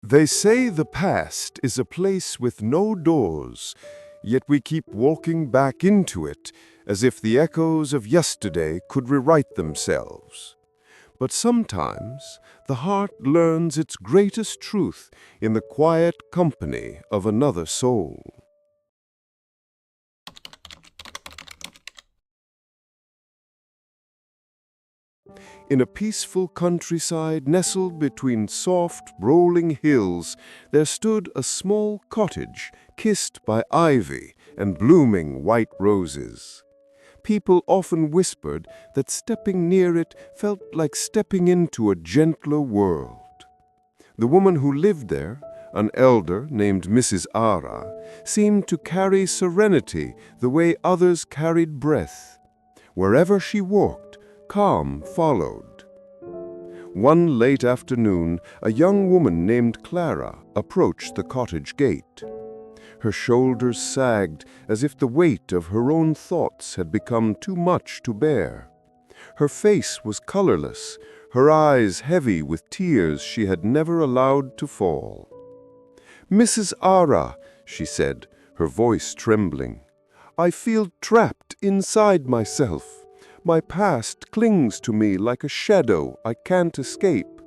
They say the past is a place with no doors, yet we keep walking back into it as if the echoes of yesterday could rewrite themselves. But sometimes the heart learns its greatest truth in the quiet company of another soul. In a peaceful countryside nestled between soft, rolling hills, there stood a small cottage kissed by ivy and blooming white roses. People often whispered that stepping near it felt like stepping into a gentler world. The woman who lived there, an elder named Mrs. Ara, seemed to carry serenity the way others carried breath. Wherever she walked, calm followed. One late afternoon, a young woman named Clara approached the cottage gate. Her shoulders sagged as if the weight of her own thoughts had become too much to bear. Her face was colorless, her eyes heavy with tears she had never allowed to fall. "Mrs. Ara," she said, her voice trembling, "I feel trapped inside myself. My past clings to me like a shadow I can't escape.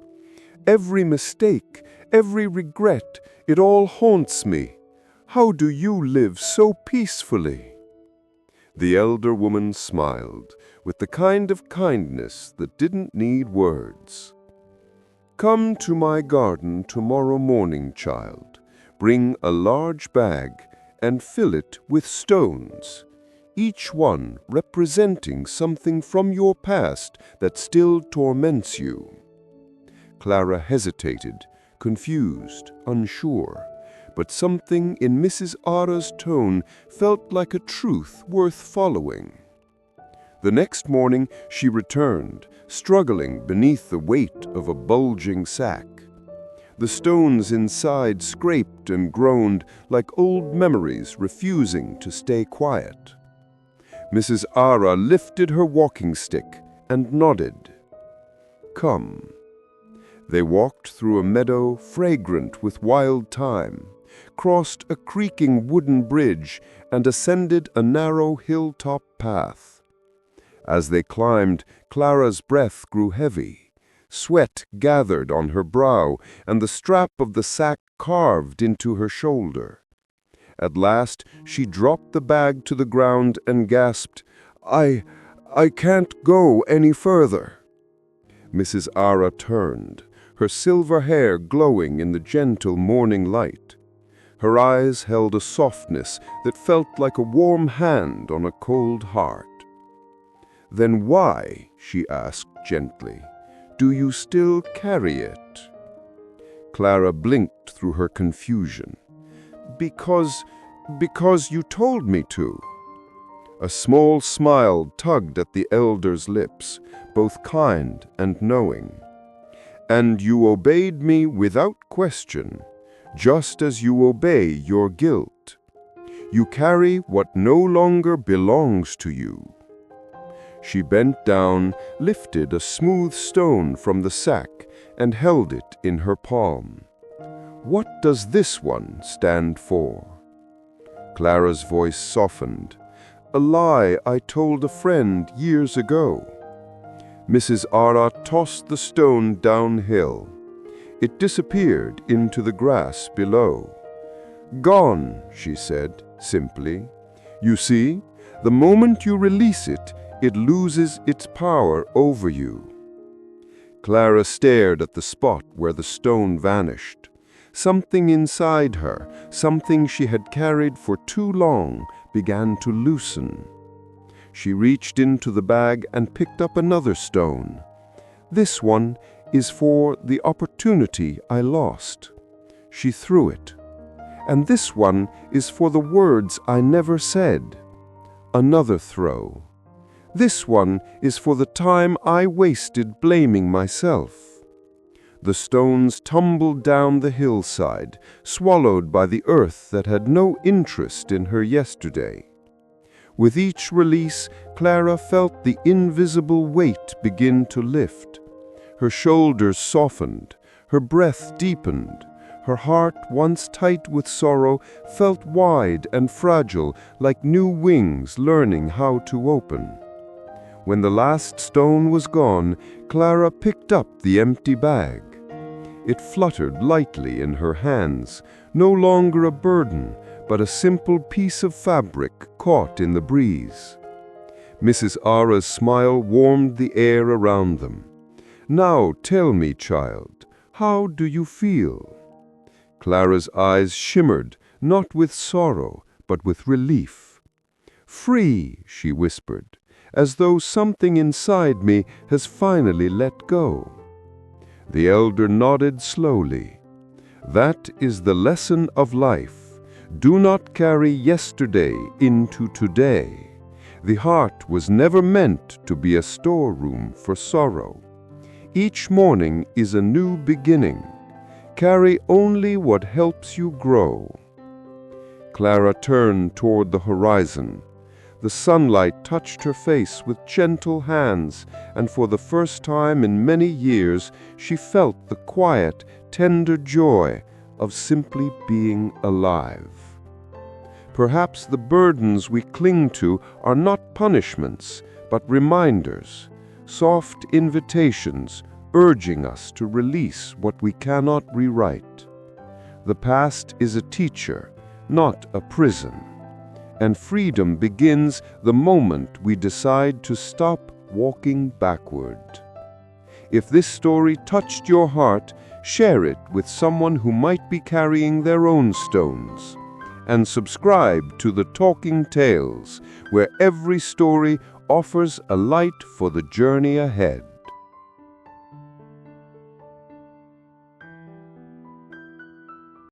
Every mistake, every regret, it all haunts me. How do you live so peacefully?" The elder woman smiled, with the kind of kindness that didn't need words. "Come to my garden tomorrow morning, child. Bring a large bag and fill it with stones, each one representing something from your past that still torments you." Clara hesitated, confused, unsure, but something in Mrs. Ara's tone felt like a truth worth following. The next morning she returned, struggling beneath the weight of a bulging sack. The stones inside scraped and groaned like old memories refusing to stay quiet. Mrs. Ara lifted her walking stick and nodded. "Come." They walked through a meadow fragrant with wild thyme, crossed a creaking wooden bridge, and ascended a narrow hilltop path. As they climbed, Clara's breath grew heavy. Sweat gathered on her brow, and the strap of the sack carved into her shoulder. At last, she dropped the bag to the ground and gasped, I can't go any further." Mrs. Ara turned, her silver hair glowing in the gentle morning light. Her eyes held a softness that felt like a warm hand on a cold heart. "Then why," she asked gently, "do you still carry it?" Clara blinked through her confusion. Because you told me to." A small smile tugged at the elder's lips, both kind and knowing. "And you obeyed me without question, just as you obey your guilt. You carry what no longer belongs to you." She bent down, lifted a smooth stone from the sack, and held it in her palm. "What does this one stand for?" Clara's voice softened. "A lie I told a friend years ago." Mrs. Ara tossed the stone downhill. It disappeared into the grass below. "Gone," she said, simply. "You see, the moment you release it, it loses its power over you." Clara stared at the spot where the stone vanished. Something inside her, something she had carried for too long, began to loosen. She reached into the bag and picked up another stone. "This one is for the opportunity I lost." She threw it. "And this one is for the words I never said." Another throw. "This one is for the time I wasted blaming myself." The stones tumbled down the hillside, swallowed by the earth that had no interest in her yesterday. With each release, Clara felt the invisible weight begin to lift. Her shoulders softened, her breath deepened, Her heart, once tight with sorrow, felt wide and fragile, like new wings learning how to open. When the last stone was gone, Clara picked up the empty bag. It fluttered lightly in her hands, no longer a burden, but a simple piece of fabric caught in the breeze. Mrs. Ara's smile warmed the air around them. "Now tell me, child, how do you feel?" Clara's eyes shimmered, not with sorrow, but with relief. "Free," she whispered, "as though something inside me has finally let go." The elder nodded slowly. "That is the lesson of life. Do not carry yesterday into today. The heart was never meant to be a storeroom for sorrow. Each morning is a new beginning. Carry only what helps you grow." Clara turned toward the horizon. The sunlight touched her face with gentle hands, and for the first time in many years she felt the quiet, tender joy of simply being alive. Perhaps the burdens we cling to are not punishments, but reminders, soft invitations urging us to release what we cannot rewrite. The past is a teacher, not a prison, and freedom begins the moment we decide to stop walking backward. If this story touched your heart, share it with someone who might be carrying their own stones. And subscribe to the Talking Tales, where every story offers a light for the journey ahead.